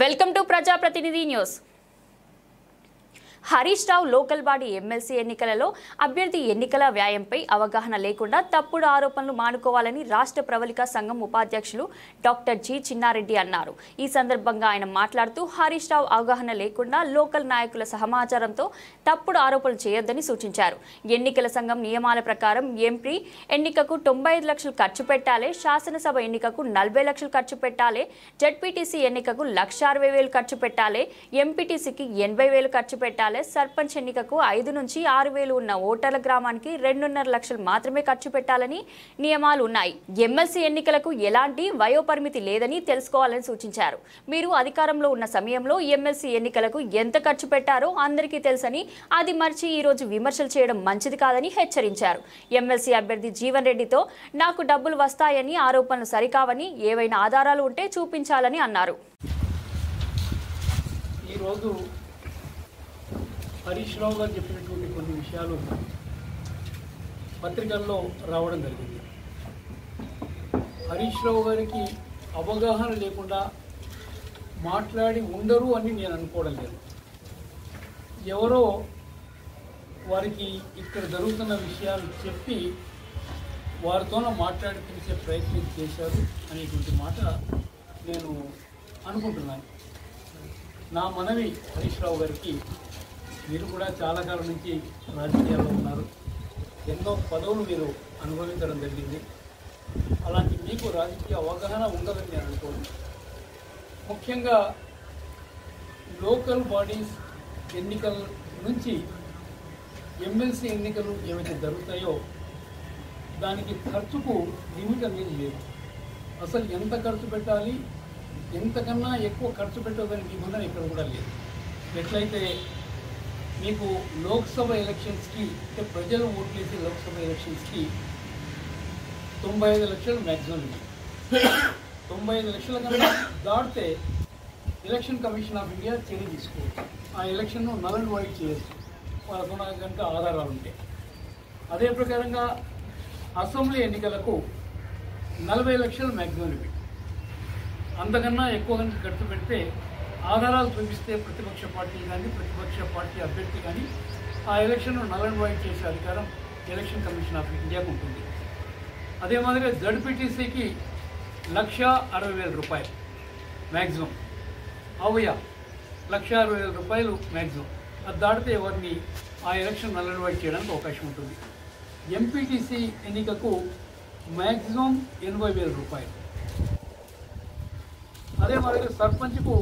Welcome to ప్రజాప్రతినిధి news. Harish Rao local body MLC ఎన్నికలలో అభ్యర్థి ఎన్నికల వ్యాయంపై అవగాహన లేకుండా తప్పుడు ఆరోపణలు మానుకోవాలని రాష్ట్ర ప్రవళిక సంఘం ఉపాధ్యక్షులు డాక్టర్ జి చిన్నారెడ్డి అన్నారు. ఈ సందర్భంగా ఆయన మాట్లాడుతూ హరీష్ రావు అవగాహన లేకుండా లోకల్ నాయకుల సమాచారంతో తప్పుడు ఆరోపణలు చేయొద్దని సూచించారు. ఎన్నికల సంఘం నియమాల ప్రకారం ఎంపీ ఎన్నికకు 95 లక్షలు ఖర్చు పెట్టాలి, శాసనసభ ఎన్నికకు 40 లక్షలు ఖర్చు పెట్టాలి, జడ్పీటీసీ ఎన్నికకు 1,60,000 ఖర్చు పెట్టాలి, ఎంపీటీసీకి 80,000 ఖర్చు పెట్టాలి, సర్పంచ్ ఎన్నికకు 5 నుంచి 6,000 ఉన్న ఓటర్ల గ్రామానికి 2.5 లక్షలు మాత్రమే ఖర్చు పెట్టాలని నియమాలు ఉన్నాయి. ఎమ్మెల్సీ ఎన్నికలకు ఎలాంటి వయోపరిమితి లేదని తెలుసుకోవాలని సూచించారు. మీరు అధికారంలో ఉన్న సమయంలో ఎమ్మెల్సీ ఎన్నికలకు ఎంత ఖర్చు పెట్టారో అందరికీ తెలుసని, అది మర్చి ఈ రోజు విమర్శలు చేయడం మంచిది కాదని హెచ్చరించారు. ఎమ్మెల్సీ అభ్యర్థి జీవన్ రెడ్డితో నాకు డబ్బులు వస్తాయని ఆరోపణలు సరికావని, ఏవైనా ఆధారాలు ఉంటే చూపించాలని అన్నారు. హరీష్ రావు గారు చెప్పినటువంటి కొన్ని విషయాలు పత్రికల్లో రావడం జరిగింది. హరీష్ రావు గారికి అవగాహన లేకుండా మాట్లాడి ఉండరు అని నేను అనుకోవడం లేదు. ఎవరో వారికి ఇక్కడ జరుగుతున్న విషయాలు చెప్పి వారితోనే మాట్లాడిపించే ప్రయత్నం చేశారు అనేటువంటి మాట నేను అనుకుంటున్నాను. నా మనవి హరీష్ రావు గారికి, మీరు కూడా చాలా కాలం నుంచి రాజకీయాల్లో ఉన్నారు, ఎన్నో పదవులు మీరు అనుభవించడం జరిగింది. అలాంటి మీకు రాజకీయ అవగాహన ఉండదని నేను అనుకోను. ముఖ్యంగా లోకల్ బాడీస్ ఎన్నికల నుంచి ఎమ్మెల్సీ ఎన్నికలు ఏవైతే జరుగుతాయో దానికి ఖర్చుకు లిమిట్ అనేది లేదు. అసలు ఎంత ఖర్చు పెట్టాలి, ఎంతకన్నా ఎక్కువ ఖర్చు పెట్టదని నిబంధన ఇక్కడ కూడా లేదు. ఎట్లయితే మీకు లోక్సభ ఎలక్షన్స్కి, అంటే ప్రజలు ఓట్లేసే లోక్సభ ఎలక్షన్స్కి 95 లక్షలు మ్యాక్సిమం ఉంది. 95 లక్షల కన్నా దాటితే ఎలక్షన్ కమిషన్ ఆఫ్ ఇండియా చర్య తీసుకోవచ్చు. ఆ ఎలక్షన్ను నల్ అండ్ వైడ్ చేయొచ్చు వాళ్ళకున్న కనుక ఆధారాలు ఉంటాయి. అదే ప్రకారంగా అసెంబ్లీ ఎన్నికలకు 40 లక్షలు మ్యాక్సిమం లిమిట్. అంతకన్నా ఎక్కువ కనుక ఖర్చు పెడితే ఆధారాలు చూపిస్తే ప్రతిపక్ష పార్టీ కానీ ప్రతిపక్ష పార్టీ అభ్యర్థి కానీ ఆ ఎలక్షన్ను నల్ అండ్ వైడ్ చేసే అధికారం ఎలక్షన్ కమిషన్ ఆఫ్ ఇండియాకు ఉంటుంది. అదే మాదిరిగా జడ్పీటీసీకి 1,60,000 రూపాయలు మ్యాక్సిమం, అవయ 1,60,000 రూపాయలు మ్యాక్సిమం. అది దాటితే ఎవరిని ఆ ఎలక్షన్ నల్ అండ్ వైడ్ చేయడానికి అవకాశం ఉంటుంది. ఎంపీటీసీ ఎన్నికకు మ్యాక్సిమం 80,000 రూపాయలు. అదే మాదిరిగా సర్పంచ్కు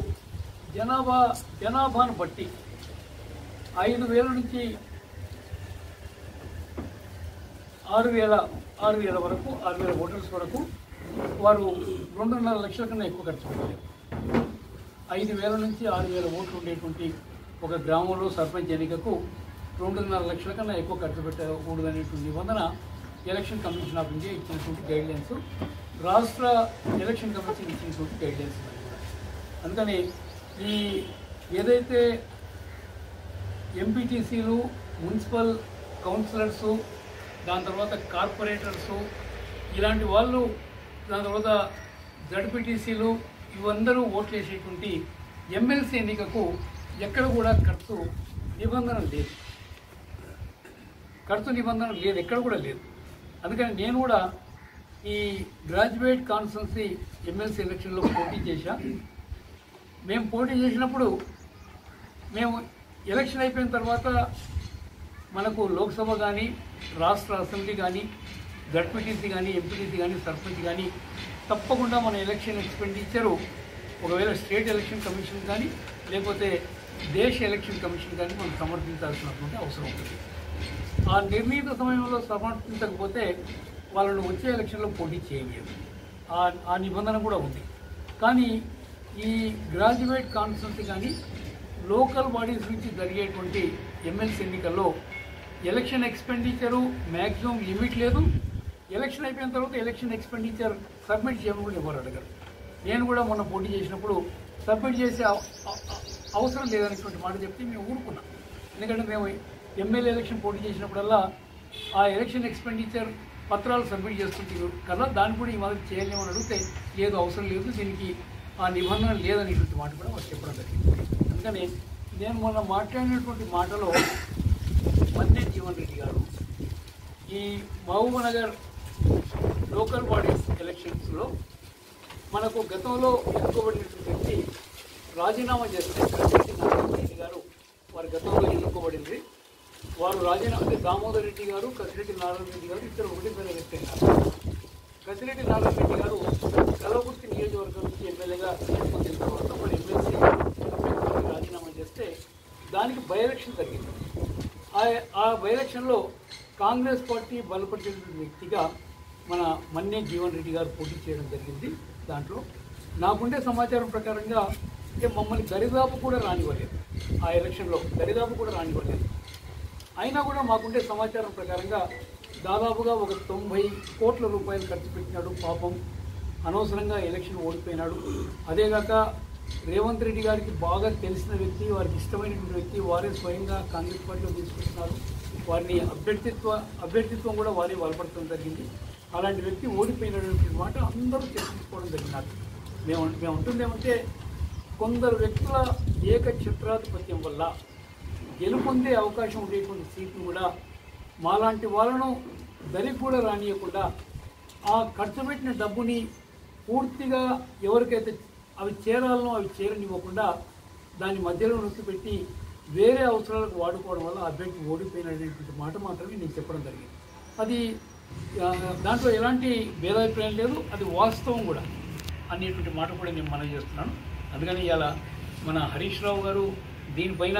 జనాభాను బట్టి 5,000 నుంచి 6,000 వరకు, 6,000 ఓటర్స్ వరకు వారు 2.5 లక్షల కన్నా ఎక్కువ ఖర్చు పెట్టారు. 5,000 నుంచి 6,000 ఓట్లు ఉండేటువంటి ఒక గ్రామంలో సర్పంచ్ ఎన్నికకు 2.5 లక్షల కన్నా ఎక్కువ ఖర్చు పెట్టకూడదు అనేటువంటి నిబంధన ఎలక్షన్ కమిషన్ ఆఫ్ ఇండియా ఇచ్చినటువంటి గైడ్లైన్స్, రాష్ట్ర ఎలక్షన్ కమిషన్ ఇచ్చినటువంటి గైడ్లైన్స్. అందుకని ఈ ఏదైతే ఎంపీటీసీలు, మున్సిపల్ కౌన్సిలర్సు, దాని తర్వాత కార్పొరేటర్సు, ఇలాంటి వాళ్ళు, దాని తర్వాత జడ్పీటీసీలు, ఇవందరూ ఓట్లు వేసేటువంటి ఎమ్మెల్సీ ఎన్నికకు ఎక్కడ కూడా ఖర్చు నిబంధన లేదు. ఎక్కడ కూడా లేదు. అందుకని నేను కూడా ఈ గ్రాడ్యుయేట్ కాన్స్టిట్యున్సీ ఎమ్మెల్సీ ఎలక్షన్లో పోటీ చేశా. మేము పోటీ చేసినప్పుడు మేము ఎలక్షన్ అయిపోయిన తర్వాత మనకు లోక్సభ కానీ, రాష్ట్ర అసెంబ్లీ కానీ, జడ్పీటీసీ కానీ, ఎంపీటీసీ కానీ, సర్పంచ్ కానీ తప్పకుండా మన ఎలక్షన్ ఎక్స్పెండిచరు ఒకవేళ స్టేట్ ఎలక్షన్ కమిషన్ కానీ లేకపోతే దేశ ఎలక్షన్ కమిషన్ కానీ మనం సమర్పించాల్సినటువంటి అవసరం ఉంటుంది. ఆ నిర్ణీత సమయంలో సమర్పించకపోతే వాళ్ళను వచ్చే ఎలక్షన్లో పోటీ చేయలేదు. ఆ నిబంధన కూడా ఉంది. కానీ ఈ గ్రాడ్యుయేట్ కాన్స్టిట్యున్సీ కానీ లోకల్ బాడీస్ నుంచి జరిగేటువంటి ఎమ్మెల్సీ ఎన్నికల్లో ఎలక్షన్ ఎక్స్పెండిచరు మ్యాక్సిమం లిమిట్ లేదు. ఎలక్షన్ అయిపోయిన తర్వాత ఎలక్షన్ ఎక్స్పెండిచర్ సబ్మిట్ చేయమని కూడా ఎవరు అడగరు. నేను కూడా మొన్న పోటీ చేసినప్పుడు సబ్మిట్ చేసే అవసరం లేదనేటువంటి మాట చెప్తే మేము ఊరుకున్నాం. ఎందుకంటే మేము ఎమ్మెల్యే ఎలక్షన్ పోటీ చేసినప్పుడల్లా ఆ ఎలక్షన్ ఎక్స్పెండిచర్ పత్రాలు సబ్మిట్ చేస్తుంటారు కదా, దాన్ని కూడా ఈ మాదిరి చేయలేమని అడిగితే లేదు, అవసరం లేదు, దీనికి ఆ నిబంధన లేదనేటువంటి మాట కూడా వారు చెప్పడం జరిగింది. అందుకని నేను మొన్న మాట్లాడినటువంటి మాటలో మన్నే జీవన్ రెడ్డి గారు ఈ మహబూబ్నగర్ లోకల్ బాడీస్ ఎలక్షన్స్లో మనకు గతంలో ఎన్నుకోబడినటువంటి వ్యక్తి రాజీనామా చేస్తే కసిరెడ్డి నారాయణ రెడ్డి గారు వారి గతంలో ఎన్నుకోబడింది. వారు రాజీనామా అంటే దామోదర్ రెడ్డి గారు, కసిరెడ్డి నారాయణ రెడ్డి గారు ఇద్దరు ఒకటి పేరు వ్యక్తి అయినారు. కసిరెడ్డి నారాయణ రెడ్డి గారు కలవకుర్తి నియోజకవర్గం నుంచి ఎమ్మెల్యేగా పొందిన తర్వాత మరి ఎమ్మెల్సీ రాజీనామా చేస్తే దానికి బై ఎలక్షన్ జరిగింది. ఆ బై ఎలక్షన్లో కాంగ్రెస్ పార్టీ బలపరిచిన వ్యక్తిగా మన మన్నే జీవన్ రెడ్డి గారు పోటీ చేయడం జరిగింది. దాంట్లో నాకుండే సమాచారం ప్రకారంగా అంటే మమ్మల్ని దరిదాపు కూడా రానివ్వలేదు, ఆ ఎలక్షన్లో దరిదాపు కూడా రానివ్వలేదు. అయినా కూడా మాకుండే సమాచారం ప్రకారంగా దాదాపుగా ఒక 90 కోట్ల రూపాయలు ఖర్చు పెట్టినాడు. పాపం అనవసరంగా ఎలక్షన్ ఓడిపోయినాడు. అదేగాక రేవంత్ రెడ్డి గారికి బాగా తెలిసిన వ్యక్తి, వారికి ఇష్టమైనటువంటి వ్యక్తి, వారే స్వయంగా కాంగ్రెస్ పార్టీలో తీసుకుంటున్నారు. వారిని అభ్యర్థిత్వం కూడా వారే బలపడటం జరిగింది. అలాంటి వ్యక్తి ఓడిపోయినటువంటి మాట అందరూ చర్చించుకోవడం జరిగినారు. మేము ఉంటుందేమంటే కొందరు వ్యక్తుల ఏకఛత్రాధిపత్యం వల్ల గెలుపొందే అవకాశం ఉండేటువంటి సీట్ను కూడా మాలాంటి వాళ్ళను దరికి కూడా రానియకుండా ఆ ఖర్చు పెట్టిన డబ్బుని పూర్తిగా ఎవరికైతే అవి చేరాలనో అవి చేరనివ్వకుండా దాని మధ్యలో నొక్కిపెట్టి వేరే అవసరాలకు వాడుకోవడం వల్ల అభ్యర్థి ఓడిపోయినటువంటి మాట మాత్రమే నేను చెప్పడం జరిగింది. అది దాంట్లో ఎలాంటి భేదాభిప్రాయం లేదు, అది వాస్తవం కూడా అనేటువంటి మాట కూడా నేను మనవి చేస్తున్నాను. అందుకని ఇవాళ మన హరీష్ రావు గారు దీనిపైన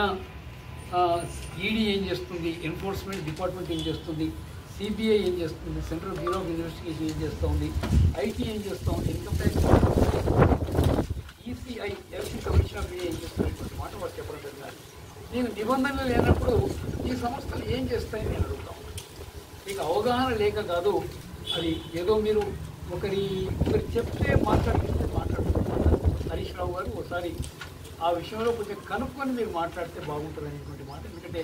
ఈడీ ఏం చేస్తుంది, ఎన్ఫోర్స్మెంట్ డిపార్ట్మెంట్ ఏం చేస్తుంది, సిబిఐ ఏం చేస్తుంది, సెంట్రల్ బ్యూరో ఆఫ్ ఇన్వెస్టిగేషన్ ఏం చేస్తూ ఉంది, ఐటీ ఏం చేస్తూ ఉంది, income tax, ECI election commission of India ఏం చేస్తున్నటువంటి మాట వారు చెప్పడం జరిగింది. నేను నిబంధనలు లేనప్పుడు ఈ సంస్థలు ఏం చేస్తాయని నేను అడుగుతాను. మీకు అవగాహన లేక కాదు, అది ఏదో మీరు ఒకరి చెప్తే మాట్లాడుతున్నారు. హరీష్ రావు గారు ఒకసారి ఆ విషయంలో కొంచెం కనుక్కొని మీరు మాట్లాడితే బాగుంటుంది అనేటువంటి మాట. ఎందుకంటే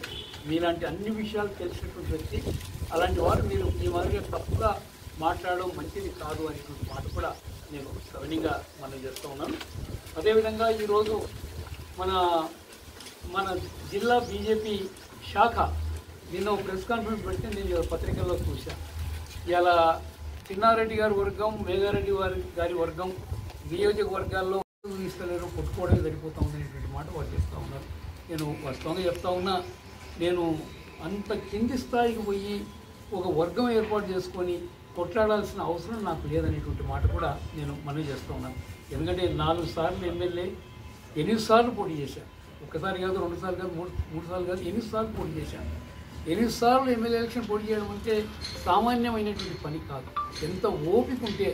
మీలాంటి అన్ని విషయాలు తెలిసినటువంటి వ్యక్తి, అలాంటి వారు మీరు ఈ మాదిరిగా తప్పుగా మాట్లాడడం మంచిది కాదు అనేటువంటి మాట కూడా నేను సవినీయంగా మనం చేస్తూ ఉన్నాను. అదేవిధంగా ఈరోజు మన జిల్లా బీజేపీ శాఖ నిన్న ప్రెస్ కాన్ఫరెన్స్ పెడితే నేను పత్రికల్లో చూశాను. ఇలా చిన్నారెడ్డి గారి వర్గం, మేఘారెడ్డి గారి వర్గం నియోజకవర్గాల్లో ఇస్తలేరు, కొట్టుకోవడమే సరిపోతూ ఉందనేటువంటి మాట వారు చెప్తా ఉన్నారు. నేను వాస్తవంగా చెప్తా ఉన్నా, నేను అంత కింది స్థాయికి పోయి ఒక వర్గం ఏర్పాటు చేసుకొని కొట్లాడాల్సిన అవసరం నాకు లేదనేటువంటి మాట కూడా నేను మనవి చేస్తూ ఉన్నాను. ఎందుకంటే 4 సార్లు ఎమ్మెల్యే, 8 సార్లు పోటీ చేశాను. ఒక్కసారి కాదు, 2 సార్లు కాదు, 3 సార్లు కాదు, 8 సార్లు పోటీ చేశాను. 8 సార్లు ఎమ్మెల్యే ఎలక్షన్ పోటీ చేయడం అంటే సామాన్యమైనటువంటి పని కాదు. ఎంత ఓపిక ఉంటే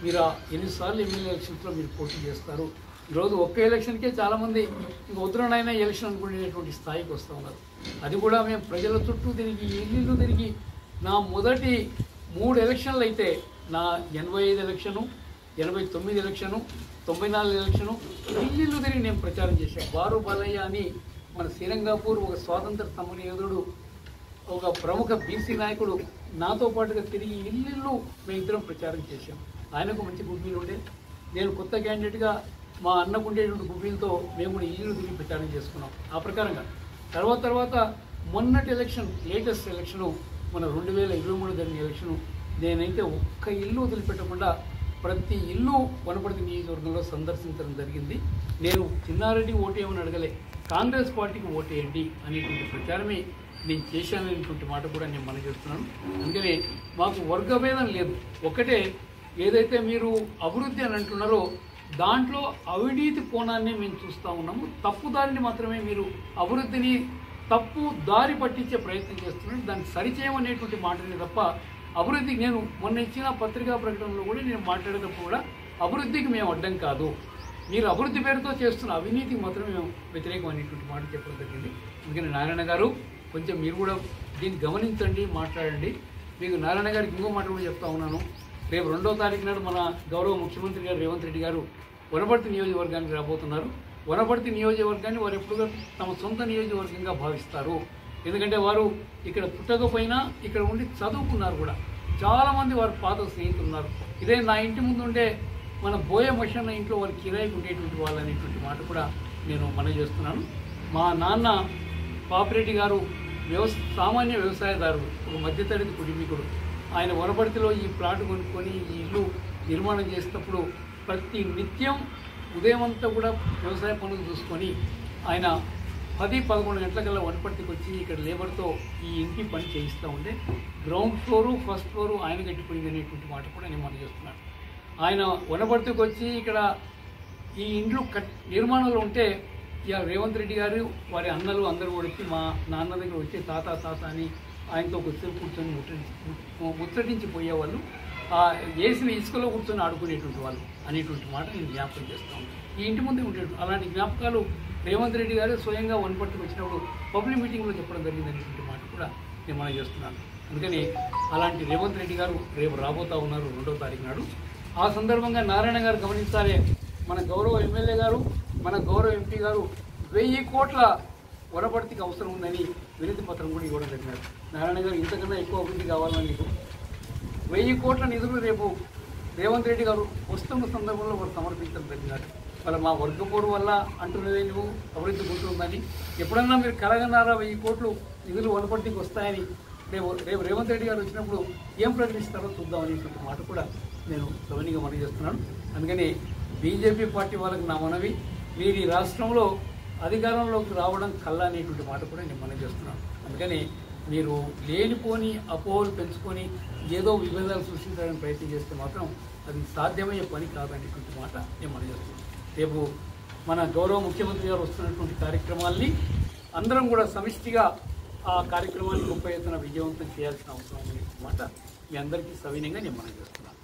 మీరు ఆ 8 సార్లు ఎమ్మెల్యే ఎలక్షన్స్లో మీరు పోటీ చేస్తారు. ఈరోజు ఒక్క ఎలక్షన్కే చాలామంది ఇంక ఉత్తరాయణ ఎలక్షన్ అనుకునేటువంటి స్థాయికి వస్తూ ఉన్నారు. అది కూడా మేము ప్రజల చుట్టూ తిరిగి, ఇల్లు తిరిగి, నా మొదటి 3 ఎలక్షన్లు అయితే నా 85 ఎలక్షను, 89 ఎలక్షను, 94 ఎలక్షను ఇల్లు తిరిగి నేను ప్రచారం చేశాను. బారు బాలయ్య అని మన శ్రీరంగాపూర్ ఒక స్వాతంత్ర సమరయోధుడు, ఒక ప్రముఖ బీసీ నాయకుడు నాతో పాటుగా తిరిగి ఇల్లు మేమిద్దరం ప్రచారం చేశాం. ఆయనకు మంచి గుడ్విల్ ఉండే, నేను కొత్త క్యాండిడేట్గా మా అన్నకు ఉండేటువంటి గుడ్విల్తో మేము కూడా ఇల్లు తిరిగి ప్రచారం చేసుకున్నాం. ఆ ప్రకారంగా తర్వాత మొన్నటి ఎలక్షన్, లేటెస్ట్ ఎలక్షను, మన 2023 జరిగిన ఎలక్షను, నేనైతే ఒక్క ఇల్లు వదిలిపెట్టకుండా ప్రతి ఇల్లు వనపర్తి నియోజకవర్గంలో సందర్శించడం జరిగింది. నేను చిన్నారెడ్డి ఓటేయమని అడగలే, కాంగ్రెస్ పార్టీకి ఓటేయండి అనేటువంటి ప్రచారమే నేను చేశాననేటువంటి మాట కూడా నేను మనం చేస్తున్నాను. అందుకని మాకు వర్గభేదం లేదు. ఒకటే, ఏదైతే మీరు అభివృద్ధి అని అంటున్నారో దాంట్లో అవినీతి కోణాన్ని మేము చూస్తూ ఉన్నాము. తప్పుదారిని మాత్రమే మీరు అభివృద్ధిని తప్పు దారి పట్టించే ప్రయత్నం చేస్తున్నారు. దాన్ని సరిచేయమనేటువంటి మాటనే తప్ప అభివృద్ధికి, నేను మొన్న ఇచ్చిన పత్రికా ప్రకటనలో కూడా నేను మాట్లాడేటప్పుడు కూడా అభివృద్ధికి మేము అడ్డం కాదు, మీరు అభివృద్ధి పేరుతో చేస్తున్న అవినీతికి మాత్రమే మేము వ్యతిరేకం అనేటువంటి మాట చెప్పడం జరిగింది. అందుకని నారాయణ గారు కొంచెం మీరు కూడా దీన్ని గమనించండి, మాట్లాడండి. మీకు నారాయణ గారికి ఇంకో మాట కూడా చెప్తా ఉన్నాను. రేపు 2వ తారీఖు నాడు మన గౌరవ ముఖ్యమంత్రి గారు రేవంత్ రెడ్డి గారు వనపర్తి నియోజకవర్గానికి రాబోతున్నారు. వనపర్తి నియోజకవర్గాన్ని వారు ఎప్పుడుగా తమ సొంత నియోజకవర్గంగా భావిస్తారు. ఎందుకంటే వారు ఇక్కడ పుట్టకపోయినా ఇక్కడ ఉండి చదువుకున్నారు కూడా. చాలామంది వారు పాత స్నేహితులు ఉన్నారు. ఇదే నా ఇంటి ముందు ఉండే మన బోయ మషన్న ఇంట్లో వాళ్ళు కిరాయికి ఉండేటువంటి వాళ్ళు అనేటువంటి మాట కూడా నేను మనవి చేస్తున్నాను. మా నాన్న పాపిరెడ్డి గారు సామాన్య వ్యవసాయదారుడు, ఒక మధ్యతరగతి కుటుంబీకుడు. ఆయన వనపర్తిలో ఈ ప్లాట్ కొనుక్కొని ఈ ఇల్లు నిర్మాణం చేసినప్పుడు ప్రతి నిత్యం ఉదయం అంతా కూడా వ్యవసాయ పనులు చూసుకొని ఆయన 10-11 గంటలకల్లా వనపర్తికి వచ్చి ఇక్కడ లేబర్తో ఈ ఇంటి పని చేయిస్తూ ఉండే. గ్రౌండ్ ఫ్లోరు ఫస్ట్ ఫ్లోరు ఆయన కట్టిపోయింది అనేటువంటి మాట కూడా నేను మనం చేస్తున్నాను. ఆయన వనపర్తికి వచ్చి ఇక్కడ ఈ ఇండ్లు నిర్మాణంలో ఉంటే ఇక రేవంత్ రెడ్డి గారు వారి అన్నలు అందరూ కూడా వచ్చి మా నాన్న దగ్గర వచ్చి తాత అని ఆయనతో కొద్దిసేపు కూర్చొని ముచ్చటించిపోయేవాళ్ళు. వేసిన ఇసుకలో కూర్చొని ఆడుకునేటువంటి వాళ్ళు అనేటువంటి మాట నేను జ్ఞాపకం చేస్తాను. ఈ ఇంటి ముందే ఉండేటువంటి అలాంటి జ్ఞాపకాలు రేవంత్ రెడ్డి గారు స్వయంగా వనపర్తికి వచ్చినప్పుడు పబ్లిక్ మీటింగ్లో చెప్పడం జరిగింది అనేటువంటి మాట కూడా నేను మనం చేస్తున్నాను. అందుకని అలాంటి రేవంత్ రెడ్డి గారు రేపు రాబోతా ఉన్నారు 2వ తారీఖు నాడు. ఆ సందర్భంగా నారాయణ గారు గమనించాలి, మన గౌరవ ఎమ్మెల్యే గారు మన గౌరవ ఎంపీ గారు 1000 కోట్ల వనపర్తికి అవసరం ఉందని వినతి పత్రం కూడా ఇవ్వడం జరిగినారు. నారాయణ గారు ఇంతకన్నా ఎక్కువ అభివృద్ధి కావాలని మీకు 1000 కోట్ల నిధులు రేపు రేవంత్ రెడ్డి గారు వస్తున్న సందర్భంలో వారు సమర్పించడం జరిగినారు. వాళ్ళ మా వర్గపోరు వల్ల అంటున్నదే నువ్వు అభివృద్ధి ఉంటుందని ఎప్పుడన్నా మీరు కలగన్నారా 1000 కోట్లు నిధులు వనపర్తికి వస్తాయని రేపు రేవంత్ రెడ్డి గారు వచ్చినప్పుడు ఏం ప్రకటిస్తారో చూద్దాం అనేటువంటి మాట కూడా నేను సవనీగా మనవి చేస్తున్నాను. అందుకని బీజేపీ పార్టీ వాళ్ళకి నా మనవి, మీరు ఈ రాష్ట్రంలో అధికారంలోకి రావడం కల్లా అనేటువంటి మాట కూడా నేను మనవి చేస్తున్నాను. అందుకని మీరు లేనిపోని అపోహలు పెంచుకొని ఏదో విభేదాలు సృష్టించడానికి ప్రయత్నం చేస్తే మాత్రం అది సాధ్యమయ్యే పని కాదనేటువంటి మాట నేను మనవి చేస్తున్నాను. రేపు మన గౌరవ ముఖ్యమంత్రి గారు వస్తున్నటువంటి కార్యక్రమాల్ని అందరం కూడా సమిష్టిగా ఆ కార్యక్రమాన్ని గొప్ప ఎత్తున విజయవంతం చేయాల్సిన అవసరం అనే మాట మీ అందరికీ సవినయంగా నేను మనవి చేస్తున్నాను.